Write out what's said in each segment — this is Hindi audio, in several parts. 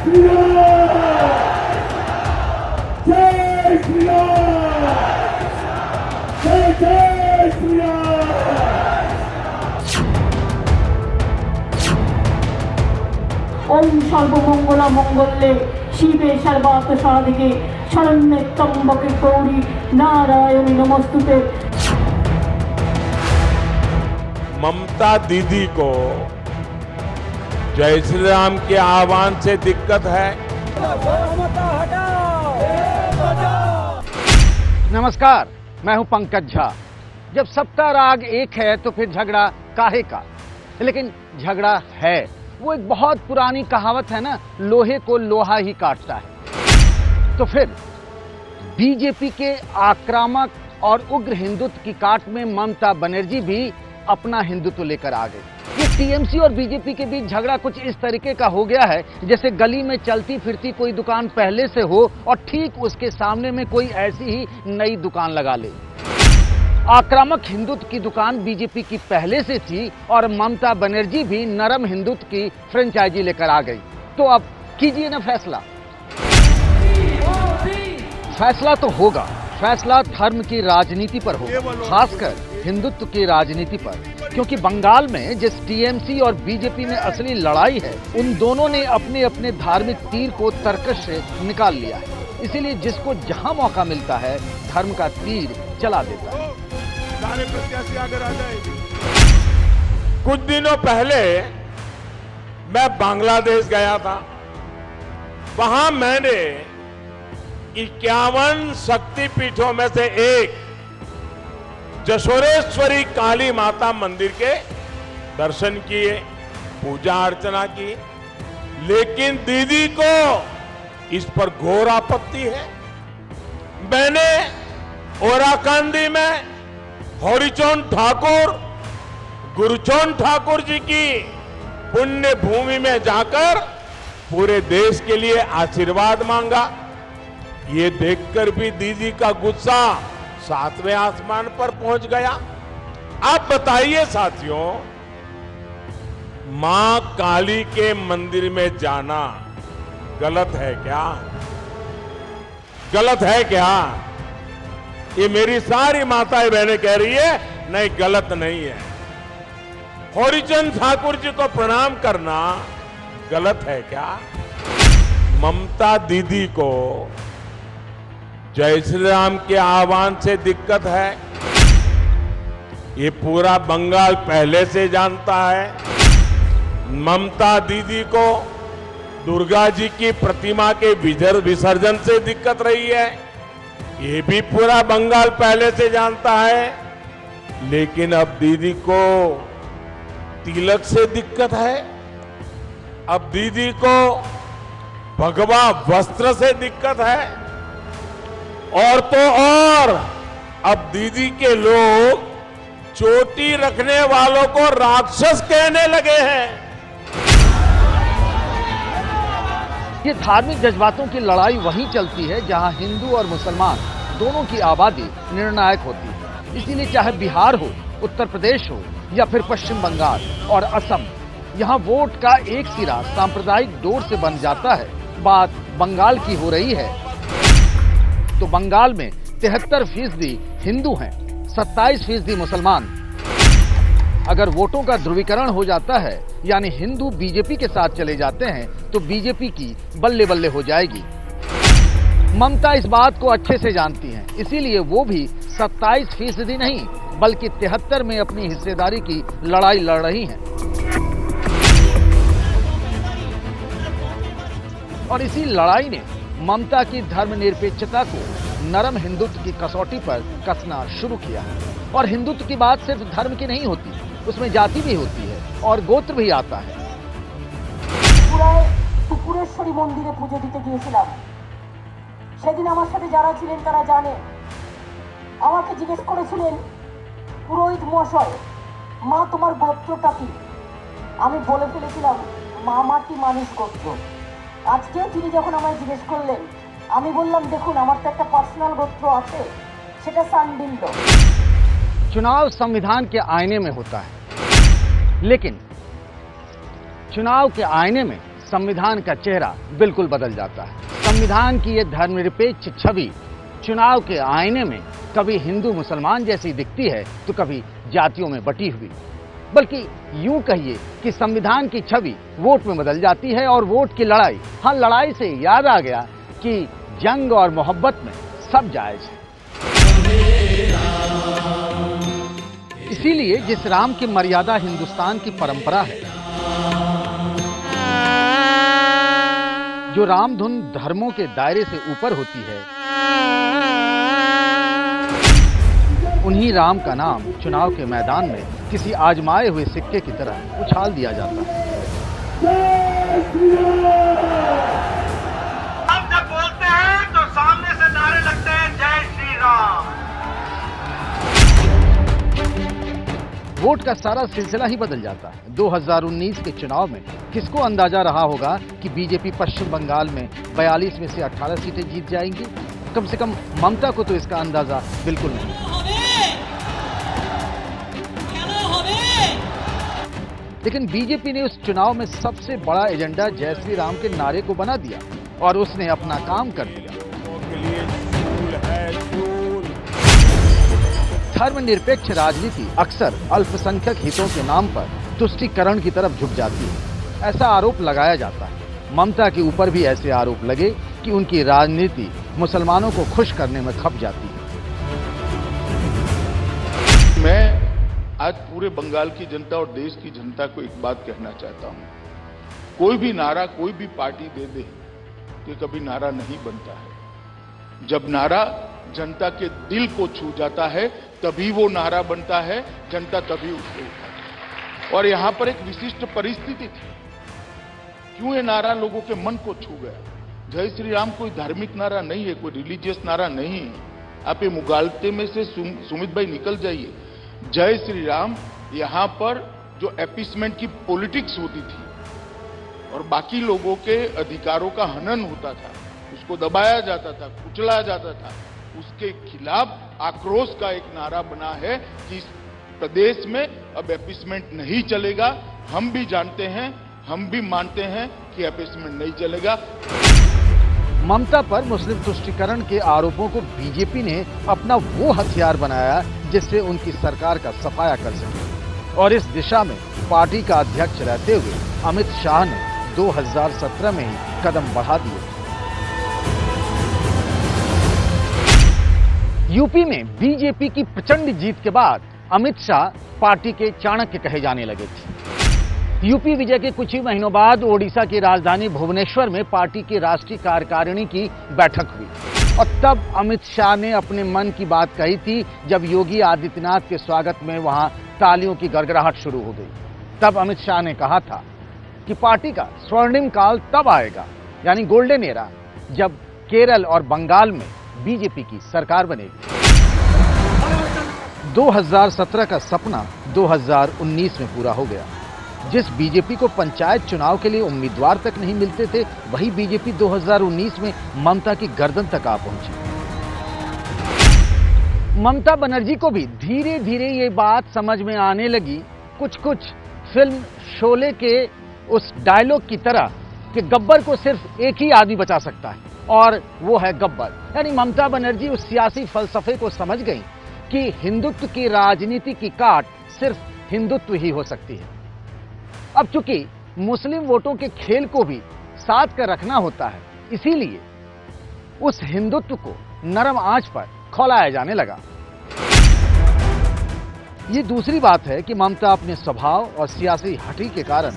श्री राम, जय श्री राम, जय जय श्री राम। ओम सर्वमंगला मंगल्ये शिवे सर्वार्थ साधिके शरण्ये त्र्यंबके गौरी नारायणी नमस्तुते। ममता दीदी को जय श्री राम के आह्वान से दिक्कत है। नमस्कार, मैं हूं पंकज झा। जब सबका राग एक है तो फिर झगड़ा काहे का? लेकिन झगड़ा है। वो एक बहुत पुरानी कहावत है ना, लोहे को लोहा ही काटता है। तो फिर बीजेपी के आक्रामक और उग्र हिंदुत्व की काट में ममता बनर्जी भी अपना हिंदुत्व लेकर आ गई। ये टीएमसी और बीजेपी के बीच झगड़ा कुछ इस तरीके का हो गया है जैसे गली में चलती फिरती कोई दुकान पहले से हो और ठीक उसके सामने में कोई ऐसी ही नई दुकान लगा ले। आक्रामक हिंदुत्व की दुकान बीजेपी की पहले से थी और ममता बनर्जी भी नरम हिंदुत्व की फ्रेंचाइजी लेकर आ गई। तो अब कीजिए ना फैसला। फैसला तो होगा, फैसला धर्म की राजनीति पर होगा, खासकर हिंदुत्व की राजनीति पर। क्योंकि बंगाल में जिस टीएमसी और बीजेपी में असली लड़ाई है, उन दोनों ने अपने अपने धार्मिक तीर को तर्कश से निकाल लिया है। इसीलिए जिसको जहां मौका मिलता है धर्म का तीर चला देता है। सारे प्रत्याशी आगे आ जाएंगे। कुछ दिनों पहले मैं बांग्लादेश गया था। वहां मैंने 51 शक्तिपीठों में से एक जशोरेश्वरी काली माता मंदिर के दर्शन किए, पूजा अर्चना की। लेकिन दीदी को इस पर घोर आपत्ति है। मैंने ओराकांदी में हरिचरण ठाकुर, गुरुचरण ठाकुर जी की पुण्य भूमि में जाकर पूरे देश के लिए आशीर्वाद मांगा। ये देखकर भी दीदी का गुस्सा 7वें आसमान पर पहुंच गया। आप बताइए साथियों, मां काली के मंदिर में जाना गलत है क्या? गलत है क्या? ये मेरी सारी माताएं बहनें कह रही है नहीं, गलत नहीं है। हरिचरण ठाकुर जी को प्रणाम करना गलत है क्या? ममता दीदी को जय श्री राम के आह्वान से दिक्कत है, ये पूरा बंगाल पहले से जानता है। ममता दीदी को दुर्गा जी की प्रतिमा के विसर्जन से दिक्कत रही है, ये भी पूरा बंगाल पहले से जानता है। लेकिन अब दीदी को तिलक से दिक्कत है, अब दीदी को भगवा वस्त्र से दिक्कत है, और तो और अब दीदी के लोग चोटी रखने वालों को राक्षस कहने लगे हैं। ये धार्मिक जज्बातों की लड़ाई वहीं चलती है जहां हिंदू और मुसलमान दोनों की आबादी निर्णायक होती है। इसीलिए चाहे बिहार हो, उत्तर प्रदेश हो या फिर पश्चिम बंगाल और असम, यहाँ वोट का एक सिरा सांप्रदायिक डोर से बन जाता है। बात बंगाल की हो रही है तो बंगाल में 73% हिंदू हैं, 27% मुसलमान। अगर वोटों का ध्रुवीकरण हो जाता है यानी हिंदू बीजेपी के साथ चले जाते हैं तो बीजेपी की बल्ले बल्ले हो जाएगी। ममता इस बात को अच्छे से जानती हैं, इसीलिए वो भी 27% नहीं बल्कि 73 में अपनी हिस्सेदारी की लड़ाई लड़ रही हैं। और इसी लड़ाई ने ममता की धर्मनिरपेक्षता को नरम हिंदुत्व की कसौटी पर कसना शुरू किया है। और हिंदुत्व की बात सिर्फ धर्म की नहीं होती, उसमें जाति भी होती है और गोत्र भी आता है। त्रिपुरेश्वरी मंदिरे पुजो दिते गिয়েছিলাম। সেদিন আমার সাথে যারা ছিলেন তারা জানে, আমাকে জিজ্ঞেস করেছিলেন পুরোহিত মশাই, মা তোমার গোত্রটা কি? আমি বলে ফেলেছিলাম মামাটি মানুষ গোত্র। আজকে তিনি যখন আমায় জিজ্ঞেস করলেন, আমি বললাম দেখুন আমার তো একটা পার্সোনাল গোত্র আছে, সেটা সান্ডিল্য। चुनाव संविधान के आईने में होता है, लेकिन चुनाव के आईने में संविधान का चेहरा बिल्कुल बदल जाता है। संविधान की यह धर्मनिरपेक्ष छवि चुनाव के आईने में कभी हिंदू मुसलमान जैसी दिखती है तो कभी जातियों में बटी हुई। बल्कि यूं कहिए कि संविधान की छवि वोट में बदल जाती है और वोट की लड़ाई, हाँ लड़ाई से याद आ गया कि जंग और मोहब्बत में सब जायज है। इसीलिए जिस राम की मर्यादा हिंदुस्तान की परंपरा है, जो रामधुन धर्मों के दायरे से ऊपर होती है, उन्हीं राम का नाम चुनाव के मैदान में किसी आजमाए हुए सिक्के की तरह उछाल दिया जाता है। जय श्री राम। हम जब बोलते हैं तो सामने से नारे लगते हैं जय श्री राम। वोट का सारा सिलसिला ही बदल जाता है। 2019 के चुनाव में किसको अंदाजा रहा होगा कि बीजेपी पश्चिम बंगाल में 42 में से 18 सीटें जीत जाएंगी? कम से कम ममता को तो इसका अंदाजा बिल्कुल नहीं। लेकिन बीजेपी ने उस चुनाव में सबसे बड़ा एजेंडा जय श्री राम के नारे को बना दिया और उसने अपना काम कर दिया। के लिए शूल है शूल। धर्मनिरपेक्ष राजनीति अक्सर अल्पसंख्यक हितों के नाम पर तुष्टीकरण की तरफ झुक जाती है, ऐसा आरोप लगाया जाता है। ममता के ऊपर भी ऐसे आरोप लगे कि उनकी राजनीति मुसलमानों को खुश करने में खप जाती है। मैं आज पूरे बंगाल की जनता और देश की जनता को एक बात कहना चाहता हूं। कोई भी नारा कोई भी पार्टी दे दे कि कभी नारा नहीं बनता है। जब नारा जनता के दिल को छू जाता है तभी वो नारा बनता है, जनता तभी उसको उठाती है। और यहां पर एक विशिष्ट परिस्थिति थी। क्यों ये नारा लोगों के मन को छू गया? जय श्री राम कोई धार्मिक नारा नहीं है, कोई रिलीजियस नारा नहीं है। आप ये मुगालते में से सुमित भाई निकल जाइए। जय श्री राम यहां पर जो एपिसमेंट की पॉलिटिक्स होती थी और बाकी लोगों के अधिकारों का हनन होता था, उसको दबाया जाता था, कुचला जाता था, उसके खिलाफ आक्रोश का एक नारा बना है कि इस प्रदेश में अब एपिसमेंट नहीं चलेगा। हम भी जानते हैं, हम भी मानते हैं कि एपिसमेंट नहीं चलेगा। ममता पर मुस्लिम तुष्टीकरण के आरोपों को बीजेपी ने अपना वो हथियार बनाया जिससे उनकी सरकार का सफाया कर सके और इस दिशा में पार्टी का अध्यक्ष रहते हुए अमित शाह ने 2017 में ही कदम बढ़ा दिए। यूपी में बीजेपी की प्रचंड जीत के बाद अमित शाह पार्टी के चाणक्य कहे जाने लगे थे। यूपी विजय के कुछ ही महीनों बाद ओडिशा की राजधानी भुवनेश्वर में पार्टी की राष्ट्रीय कार्यकारिणी की बैठक हुई और तब अमित शाह ने अपने मन की बात कही थी जब योगी आदित्यनाथ के स्वागत में वहां तालियों की गड़गड़ाहट शुरू हो गई। तब अमित शाह ने कहा था कि पार्टी का स्वर्णिम काल तब आएगा, यानी गोल्डन एरा, जब केरल और बंगाल में बीजेपी की सरकार बनेगी। 2017 का सपना 2019 में पूरा हो गया। जिस बीजेपी को पंचायत चुनाव के लिए उम्मीदवार तक नहीं मिलते थे, वही बीजेपी 2019 में ममता की गर्दन तक आ पहुंची। ममता बनर्जी को भी धीरे धीरे ये बात समझ में आने लगी, कुछ कुछ फिल्म शोले के उस डायलॉग की तरह कि गब्बर को सिर्फ एक ही आदमी बचा सकता है और वो है गब्बर। यानी ममता बनर्जी उस सियासी फलसफे को समझ गई कि हिंदुत्व की राजनीति की काट सिर्फ हिंदुत्व ही हो सकती है। अब चूंकि मुस्लिम वोटों के खेल को भी साथ कर रखना होता है, इसीलिए उस हिंदुत्व को नरम आंच पर खौलाया जाने लगा। ये दूसरी बात है कि ममता अपने स्वभाव और सियासी हठी के कारण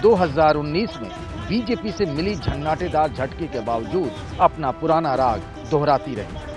2019 में बीजेपी से मिली झन्नाटेदार झटके के बावजूद अपना पुराना राग दोहराती रही।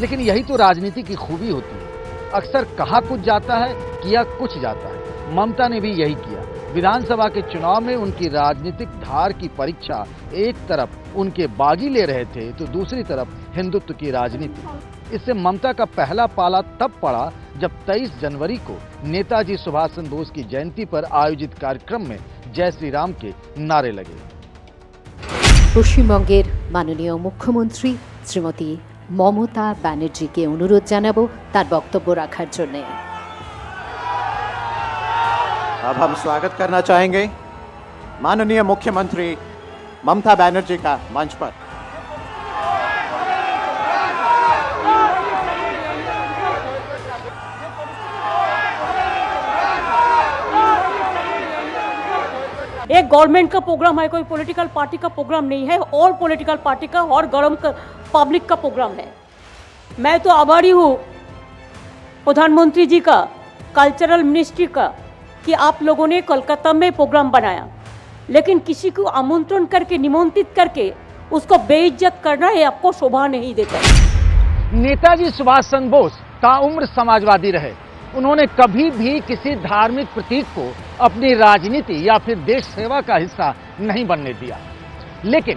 लेकिन यही तो राजनीति की खूबी होती है। अक्सर कहा कुछ जाता है, किया कुछ जाता है। ममता ने भी यही किया। विधानसभा के चुनाव में उनकी राजनीतिक धार की परीक्षा एक तरफ उनके बागी ले रहे थे तो दूसरी तरफ हिंदुत्व की राजनीति। इससे ममता का पहला पाला तब पड़ा जब 23 जनवरी को नेताजी सुभाष चंद्र बोस की जयंती पर आयोजित कार्यक्रम में जय श्री राम के नारे लगे। পশ্চিমবঙ্গের মাননীয় মুখ্যমন্ত্রী শ্রীমতী মমতা ব্যানার্জিকে অনুরোধ জানাবো তার বক্তব্য রাখার জন্য। अब हम स्वागत करना चाहेंगे माननीय मुख्यमंत्री ममता बनर्जी का मंच पर। एक गवर्नमेंट का प्रोग्राम है, कोई पॉलिटिकल पार्टी का प्रोग्राम नहीं है, और पॉलिटिकल पार्टी का और गरम पब्लिक का प्रोग्राम है। मैं तो आभारी हूँ प्रधानमंत्री जी का, कल्चरल मिनिस्ट्री का, कि आप लोगों ने कोलकाता में प्रोग्राम बनाया, लेकिन किसी को आमंत्रण करके, निमंत्रित करके उसको बेइज्जत करना ये आपको शोभा नहीं देता। नेताजी सुभाष चंद्र बोस ताउम्र समाजवादी रहे। उन्होंने कभी भी किसी धार्मिक प्रतीक को अपनी राजनीति या फिर देश सेवा का हिस्सा नहीं बनने दिया। लेकिन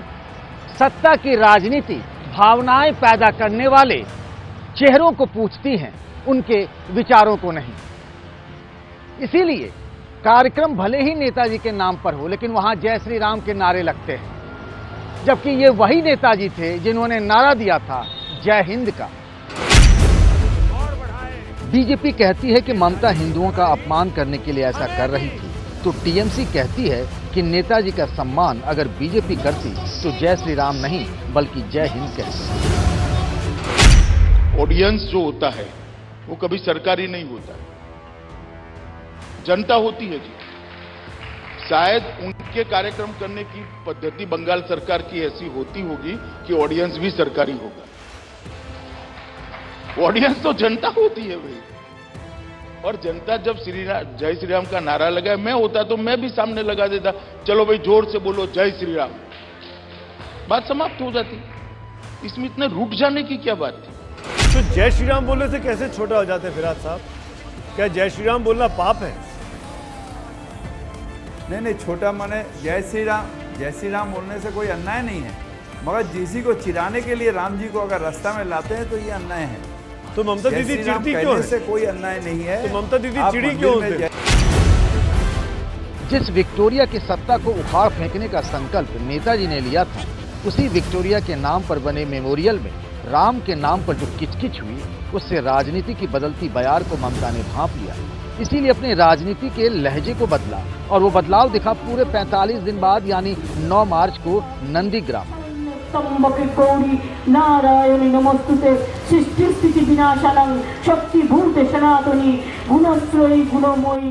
सत्ता की राजनीति भावनाएं पैदा करने वाले चेहरों को पूछती हैं, उनके विचारों को नहीं। इसीलिए कार्यक्रम भले ही नेताजी के नाम पर हो, लेकिन वहां जय श्री राम के नारे लगते हैं, जबकि ये वही नेताजी थे जिन्होंने नारा दिया था जय हिंद का। बीजेपी कहती है कि ममता हिंदुओं का अपमान करने के लिए ऐसा कर रही थी, तो टीएमसी कहती है कि नेताजी का सम्मान अगर बीजेपी करती तो जय श्री राम नहीं बल्कि जय हिंद कहती। ऑडियंस जो होता है वो कभी सरकारी नहीं होता है, जनता होती है जी। शायद उनके कार्यक्रम करने की पद्धति बंगाल सरकार की ऐसी होती होगी कि ऑडियंस भी सरकारी होगा। ऑडियंस तो जनता होती है भाई, और जनता जब जय श्री राम का नारा लगाए, मैं होता तो मैं भी सामने लगा देता, चलो भाई जोर से बोलो जय श्री राम, बात समाप्त हो जाती। इसमें इतने रूठ जाने की क्या बात थी? तो जय श्री राम बोलने से कैसे छोटा हो जाते फिराद साहब? क्या जय श्री राम बोलना पाप है? नहीं, छोटा माने जय श्री राम बोलने से कोई अन्याय नहीं है, मगर किसी को चिढ़ाने के लिए राम जी को अगर रास्ता में लाते हैं तो ये अन्याय है। तो ममता दीदी चिढ़ती क्यों है? से कोई अन्याय नहीं है। तो ममता दीदी चिढ़ी क्यों होते? जिस विक्टोरिया की सत्ता को उखाड़ फेंकने का संकल्प नेताजी ने लिया था, उसी विक्टोरिया के नाम पर बने मेमोरियल में राम के नाम पर जो किचकिच हुई, उससे राजनीति की बदलती बयार को ममता ने भांप लिया। इसीलिए अपने राजनीति के लहजे को बदला, और वो बदलाव दिखा पूरे 45 दिन बाद, यानी 9 मार्च को नंदीग्राम। नारायणी नमस्तुते सृष्टि स्थिति विनाशानं शक्ति भूते सनातनी गुणश्रयी गुणमयी।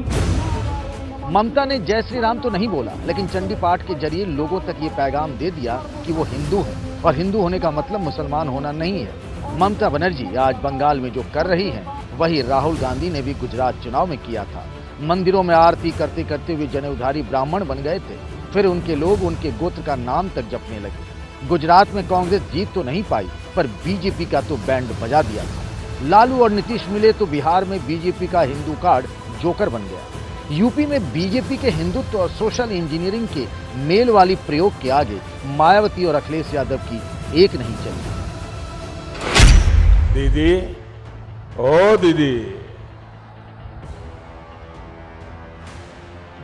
ममता ने जय श्री राम तो नहीं बोला, लेकिन चंडी पाठ के जरिए लोगों तक ये पैगाम दे दिया कि वो हिंदू है, और हिंदू होने का मतलब मुसलमान होना नहीं है। ममता बनर्जी आज बंगाल में जो कर रही हैं, वही राहुल गांधी ने भी गुजरात चुनाव में किया था। मंदिरों में आरती करते करते वे जनेऊधारी ब्राह्मण बन गए थे, फिर उनके लोग उनके गोत्र का नाम तक जपने लगे। गुजरात में कांग्रेस जीत तो नहीं पाई, पर बीजेपी का तो बैंड बजा दिया था। लालू और नीतीश मिले तो बिहार में बीजेपी का हिंदू कार्ड जोकर बन गया। यूपी में बीजेपी के हिंदुत्व और सोशल इंजीनियरिंग के मेल वाली प्रयोग के आगे मायावती और अखिलेश यादव की एक नहीं चली। दीदी, ओ दीदी,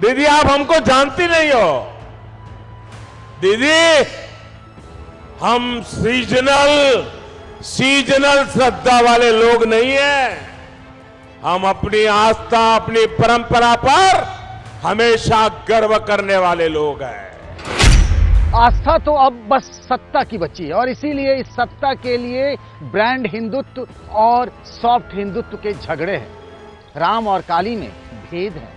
दीदी आप हमको जानती नहीं हो। दीदी, हम सीजनल श्रद्धा वाले लोग नहीं हैं। हम अपनी आस्था, अपनी परंपरा पर हमेशा गर्व करने वाले लोग हैं। आस्था तो अब बस सत्ता की बची है, और इसीलिए इस सत्ता के लिए ब्रांड हिंदुत्व और सॉफ्ट हिंदुत्व के झगड़े हैं। राम और काली में भेद है,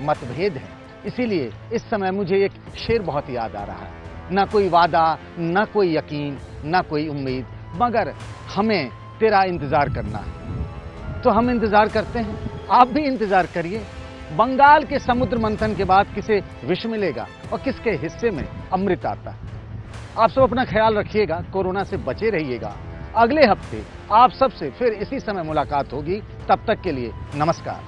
मतभेद है। इसीलिए इस समय मुझे एक शेर बहुत याद आ रहा है, न कोई वादा, न कोई यकीन, न कोई उम्मीद, मगर हमें तेरा इंतजार करना है। तो हम इंतजार करते हैं, आप भी इंतजार करिए। बंगाल के समुद्र मंथन के बाद किसे विष मिलेगा और किसके हिस्से में अमृत आता है। आप सब अपना ख्याल रखिएगा, कोरोना से बचे रहिएगा। अगले हफ्ते आप सबसे फिर इसी समय मुलाकात होगी। तब तक के लिए नमस्कार।